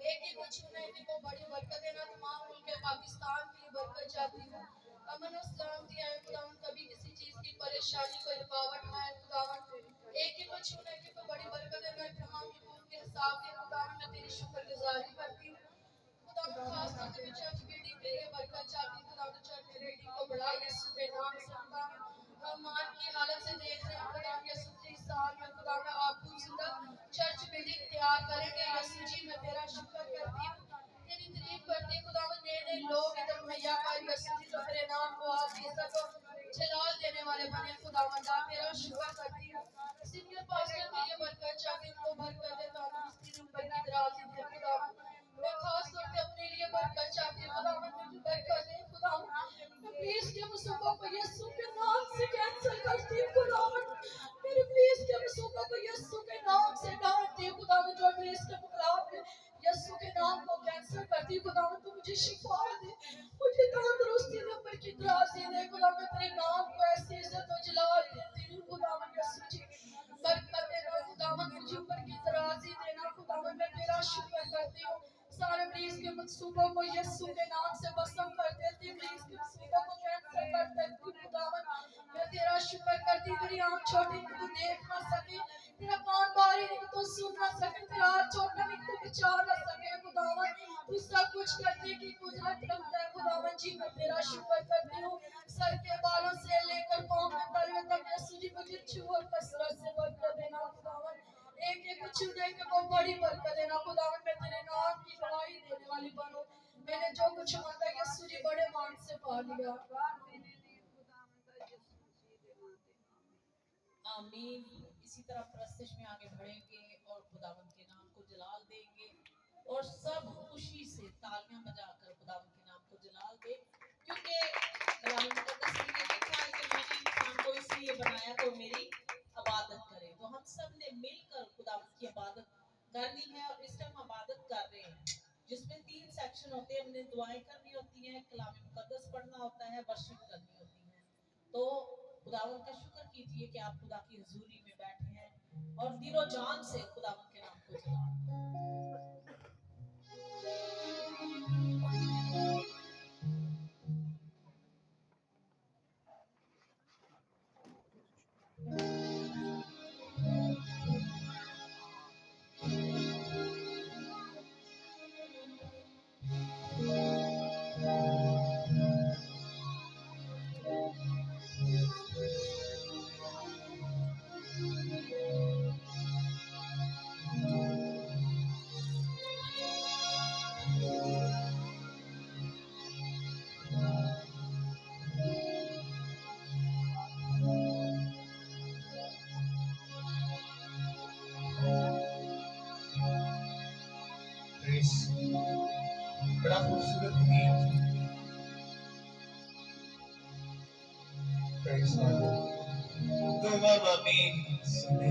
ایک ہی کچھ ہنیتی کو بڑی برکت دینا تمام ملک پاکستان کے لیے برکت چاہتی ہوں. امن و سلامتی آئے خداوند, کبھی کسی چیز کی پریشانی کوئی رکاوٹ نہ آئے خداوند. ایک ہی کچھ ہنیتی کو بڑی برکت دینا تمام حقوق کے حساب کے خداوند, میں تیری شکر گزاری کرتی ہوں. خداوند خاص طور سے میں چرچ بیلڈنگ کے لیے برکت چاہتی ہوں. خداوند چرچ بیلڈنگ کو بڑھا یسوع کے نام سے خداوند. ہم مان کی حالت سے دیکھ رہے ہیں خداوند یسوع کی سال میں خداوند آپ خوبصورت چرچ بلڈنگ تیار کریں گے یسوع جی. میں تیرا شکر کرتی ہوں, تیری تعریف کرتی ہوں خداوند. نئے نئے لوگ ادھر مہیا کر یسوع جی, جو تیرے نام کو آپ عزت و جلال دینے والے بنے خداوند. آپ تیرا شکر کرتی ہوں. سینئر پاسٹر کے لیے برکت چاہتی ہوں, تو برکت دے تندرستی اوپر کی درازی دے خداوند. میں خاص طور پہ اپنے لیے برکت چاہتی ہوں خداوند, مجھے برکت دے خداوند. میں پلیز کے مصیبوں کو یسوع کے نام سے کینسل کرتی ہوں خداوند. میرے پلیز کے مصیبوں کو یسوع کے نام سے ڈانٹتی ہوں خداوند. جو پلیز کے مخلاف ہے یسوع کے نام کو کینسل کرتی ہوں خداوند. تو مجھے شفا دے, مجھے تندرستی دے, اوپر کی درازی دے خداوند. میں تیرے نام کو ایسی عزت و جلال دیتی ہوں خداوند یسوع جی. برکت دینا خداوند, مجھے اوپر کی درازی دینا خداوند. میں تیرا شکر کرتی ہوں. سارے مریض کے منصوبوں کو یسوع کے نام سے بسم کر دیتی ہوں. مریض کے منصوبوں کو کینسل کر دیتی ہوں خداوند. میں تیرا شکر کرتی ہوں. تیری آنکھ چھوٹی نہیں تو دیکھ نہ سکے, تیرا کان باری نہیں تو سن نہ سکے, تیرا ہاتھ چھوٹا نہیں تو بچا نہ سکے خداوند. تو سب کچھ کرنے کی قدرت رکھتا ہے خداوند جی. میں تیرا شکر کرتی ہوں. سر کے بالوں سے لے کر پاؤں کے تلوے تک یسوع جی مجھے چھو اور کثرت سے برکت دینا خداوند. ایک ایک چھونے کے کو بڑی برکت دینا خداوند. میں تیرے نام کی گواہی دینے والی بنوں. میں نے جو کچھ مانگا یسوع جی بڑے مان سے پا لیا. آمین. اسی طرح پرستش میں آگے بڑھیں گے اور خداوند کے نام کو جلال دیں گے, اور سب خوشی سے تالیاں بجا کر خداوند کے نام کو جلال دیں, کیونکہ کلام مقدس میں لکھا ہے کہ میں نے انسان کو اس لیے بنایا تو میری عبادت کرے. تو ہم سب نے مل کر خداوند کی عبادت کرنی ہے, اور اس ٹائم عبادت کر رہے ہیں جس میں 3 سیکشن ہوتے ہیں. ہم نے دعائیں کرنی ہوتی ہیں, کلام مقدس پڑھنا ہوتا ہے, ورشپ کرنی ہوتی ہے. تو خداوند کا شکر کیجئے کہ آپ خدا کی حضوری میں بیٹھے ہیں اور دل و جان سے خداوند کے نام کو جلال. بڑا خوبصورت گیت. تم اب آمین.